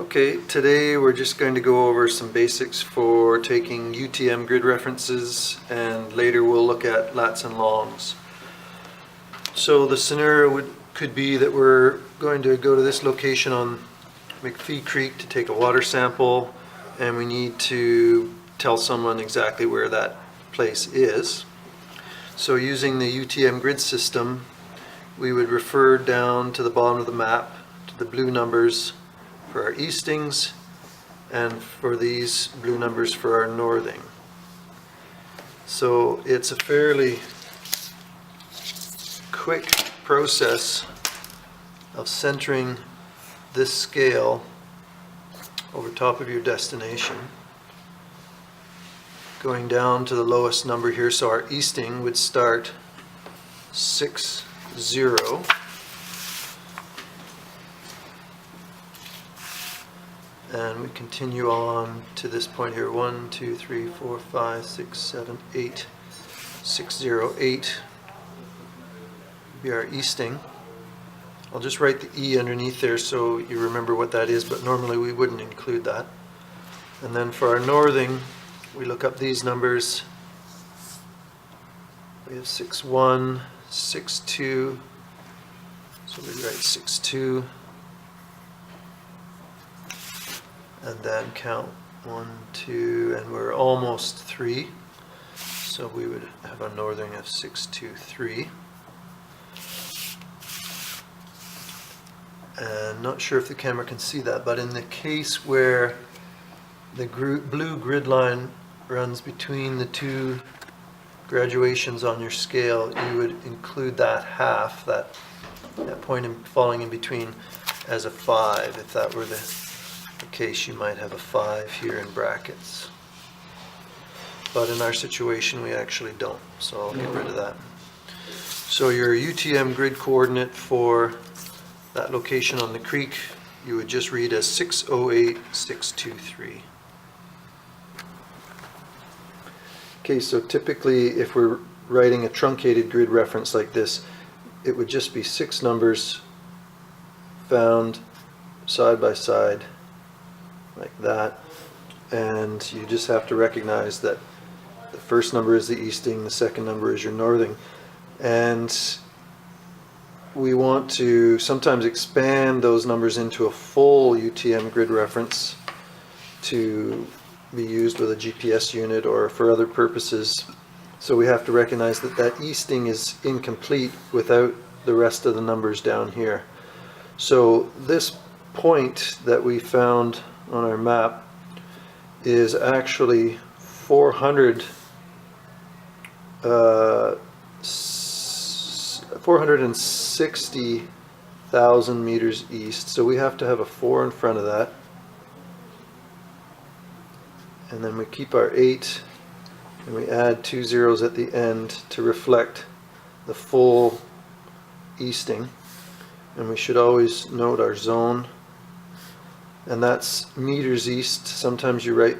Okay, today we're just going to go over some basics for taking UTM grid references, and later we'll look at lats and longs. So the scenario could be that we're going to go to this location on McPhee Creek to take a water sample, and we need to tell someone exactly where that place is. So using the UTM grid system, we would refer down to the bottom of the map to the blue numbers for our eastings and for these blue numbers for our northing. So it's a fairly quick process of centering this scale over top of your destination, going down to the lowest number here. So our easting would start 6, 0. And we continue on to this point here, 1, 2, 3, 4, 5, 6, 7, 8, 6, 0, 8 be our easting. I'll just write the E underneath there so you remember what that is, but normally we wouldn't include that. And then for our northing, we look up these numbers. We have 6, 1, 6, 2, so we write 6, 2. And then count 1, 2, and we're almost 3. So we would have a northing of 6, 2, 3. And not sure if the camera can see that, but in the case where the blue grid line runs between the two graduations on your scale, you would include that half, that point falling in between, as a 5. If that were the case, you might have a 5 here in brackets, but in our situation we actually don't, so I'll get rid of that. So your UTM grid coordinate for that location on the creek, you would just read as 608, 623. Okay, so typically if we're writing a truncated grid reference like this, it would just be 6 numbers found side by side like that, and you just have to recognize that the first number is the easting, the second number is your northing, and we want to sometimes expand those numbers into a full UTM grid reference to be used with a GPS unit or for other purposes. So we have to recognize that that easting is incomplete without the rest of the numbers down here. So this point that we found on our map is actually 460,000 meters east. So we have to have a 4 in front of that. And then we keep our 8 and we add 2 zeros at the end to reflect the full easting. And we should always note our zone. And that's meters east. Sometimes you write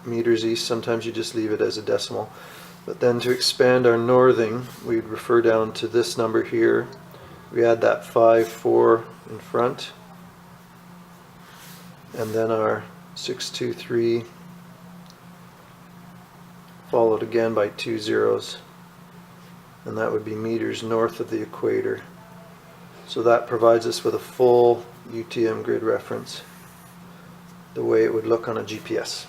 meters east, sometimes you just leave it as a decimal. But then to expand our northing, we'd refer down to this number here. We add that 5, 4 in front. And then our 6, 2, 3, followed again by 2 zeros. And that would be meters north of the equator. So that provides us with a full UTM grid reference, the way it would look on a GPS.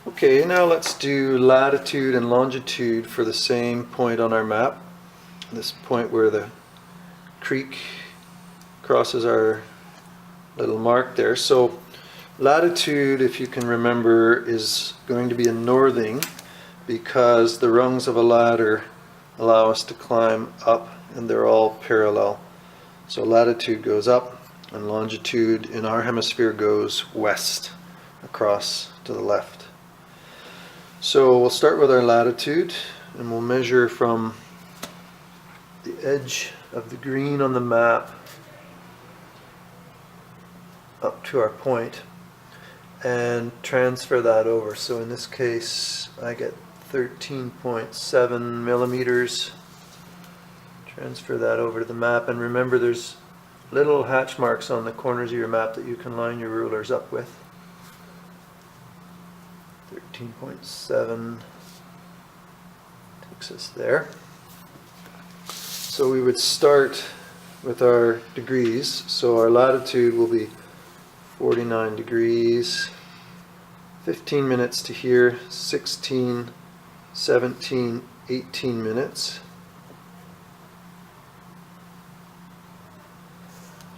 Okay, now let's do latitude and longitude for the same point on our map. This point where the creek crosses our little mark there. So latitude, if you can remember, is going to be a northing because the rungs of a ladder allow us to climb up and they're all parallel. So latitude goes up and longitude in our hemisphere goes west across to the left. So we'll start with our latitude and we'll measure from the edge of the green on the map up to our point and transfer that over. So in this case I get 13.7 millimeters Transfer that over to the map, and remember there's little hatch marks on the corners of your map that you can line your rulers up with. 13.7 takes us there. So we would start with our degrees. So our latitude will be 49 degrees, 15 minutes to here, 16, 17, 18 minutes.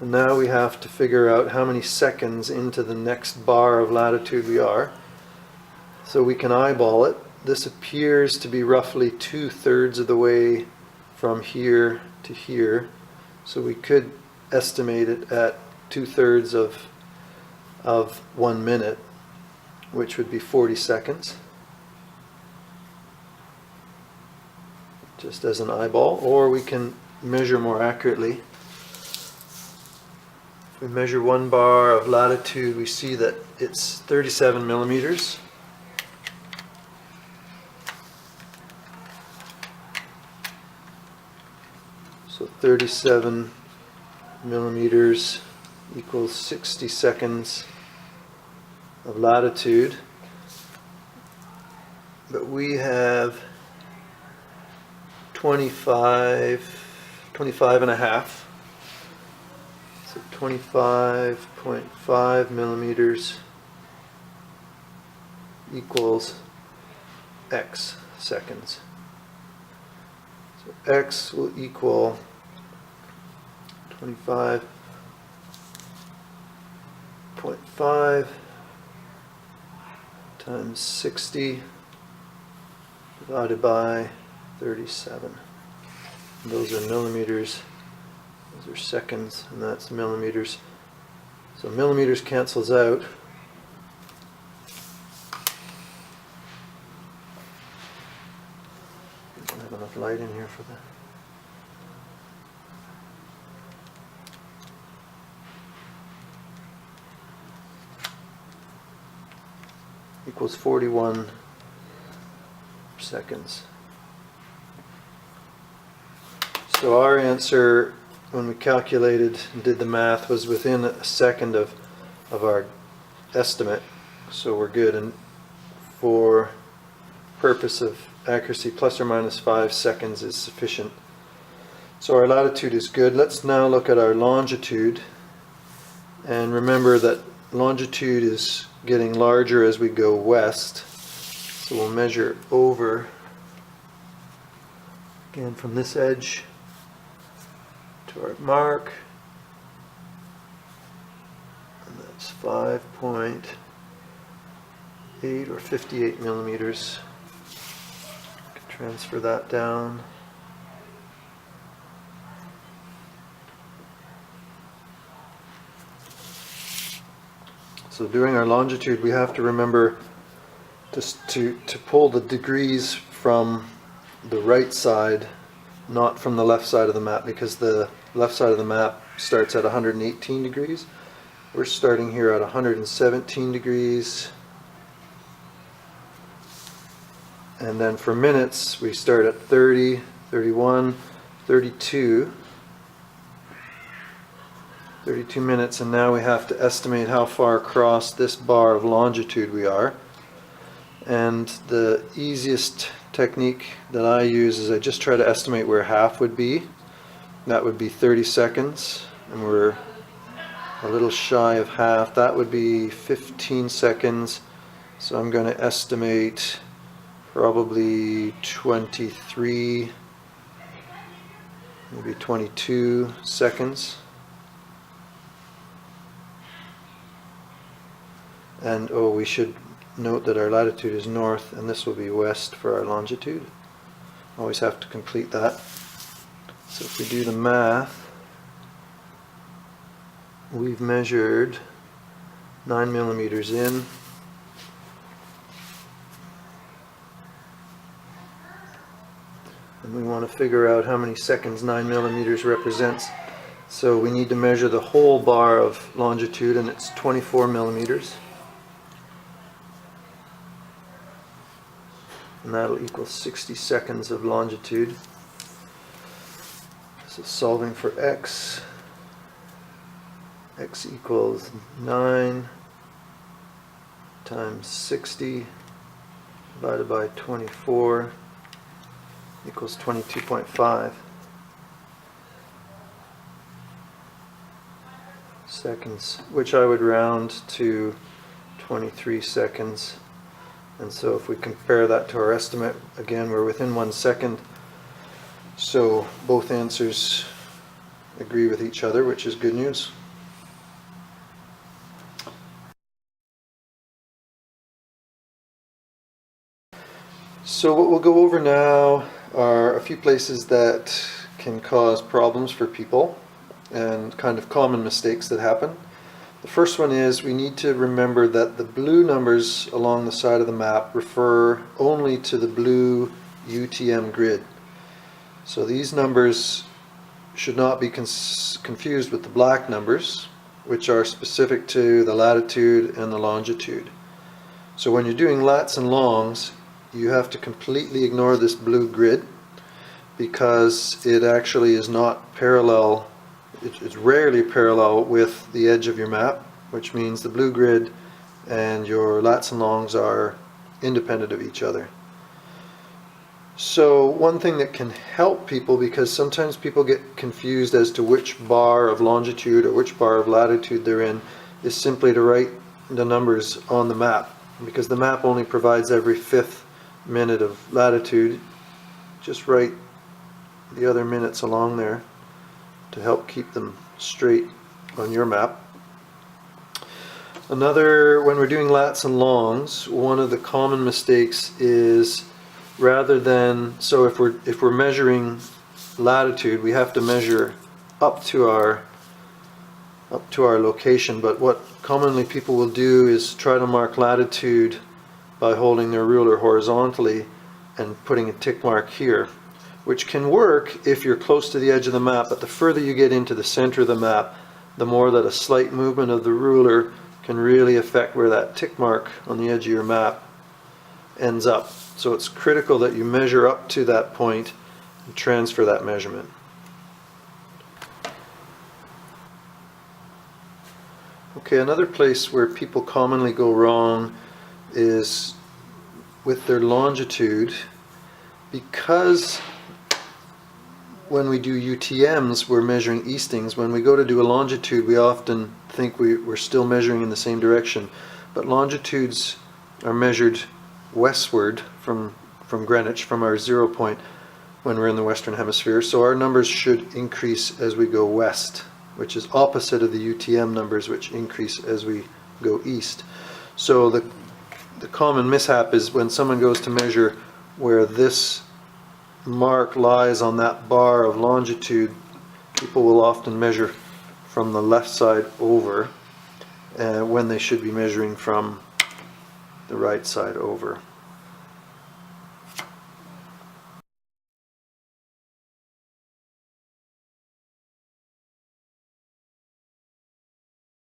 And now we have to figure out how many seconds into the next bar of latitude we are. So we can eyeball it. This appears to be roughly 2/3 of the way from here to here. So we could estimate it at 2/3 of 1 minute, which would be 40 seconds. Just as an eyeball, or we can measure more accurately. If we measure 1 bar of latitude, we see that it's 37 millimeters. So 37 millimeters equals 60 seconds of latitude. But we have 25 and a half. So 25.5 millimeters equals X seconds. So X will equal 25.5 times 60 divided by 37. And those are millimeters, those are seconds, and that's millimeters. So millimeters cancels out. I don't have enough light in here for that. Equals 41 seconds. So our answer, when we calculated and did the math, was within a second of our estimate. So we're good, and for purpose of accuracy, plus or minus 5 seconds is sufficient. So our latitude is good. Let's now look at our longitude, and remember that longitude is getting larger as we go west. So we'll measure over again from this edge to our mark, and that's 5.8 or 58 millimeters. Transfer that down. So during our longitude, we have to remember to pull the degrees from the right side, not from the left side of the map, because the left side of the map starts at 118 degrees. We're starting here at 117 degrees. And then for minutes, we start at 30, 31, 32. 32 minutes, and now we have to estimate how far across this bar of longitude we are. And the easiest technique that I use is I just try to estimate where half would be. That would be 30 seconds, and we're a little shy of half. That would be 15 seconds. So I'm going to estimate probably 23, maybe 22 seconds. And we should note that our latitude is north, and this will be west for our longitude. Always have to complete that. So if we do the math, we've measured 9 millimeters in. And we want to figure out how many seconds 9 millimeters represents. So we need to measure the whole bar of longitude, and it's 24 millimeters. And that'll equal 60 seconds of longitude. This is solving for x. X equals 9 times 60 divided by 24 equals 22.5 seconds, which I would round to 23 seconds. And so if we compare that to our estimate, again, we're within 1 second. So both answers agree with each other, which is good news. So what we'll go over now are a few places that can cause problems for people and kind of common mistakes that happen. The first one is we need to remember that the blue numbers along the side of the map refer only to the blue UTM grid. So these numbers should not be confused with the black numbers, which are specific to the latitude and the longitude. So when you're doing lats and longs, you have to completely ignore this blue grid because it actually is not parallel. It's rarely parallel with the edge of your map, which means the blue grid and your lats and longs are independent of each other. So one thing that can help people, because sometimes people get confused as to which bar of longitude or which bar of latitude they're in, is simply to write the numbers on the map, because the map only provides every 5th minute of latitude. Just write the other minutes along there to help keep them straight on your map. Another, when we're doing lats and longs, one of the common mistakes is rather than, so if we're measuring latitude, we have to measure up to our location, but what commonly people will do is try to mark latitude by holding their ruler horizontally and putting a tick mark here, which can work if you're close to the edge of the map, but the further you get into the center of the map, the more that a slight movement of the ruler can really affect where that tick mark on the edge of your map ends up. So it's critical that you measure up to that point and transfer that measurement. Okay, another place where people commonly go wrong is with their longitude, because when we do UTMs we're measuring eastings. When we go to do a longitude, we often think we're still measuring in the same direction, but longitudes are measured westward from Greenwich, from our 0 point when we're in the Western Hemisphere. So our numbers should increase as we go west, which is opposite of the UTM numbers, which increase as we go east. So the common mishap is when someone goes to measure where this mark lies on that bar of longitude, people will often measure from the left side over when they should be measuring from the right side over.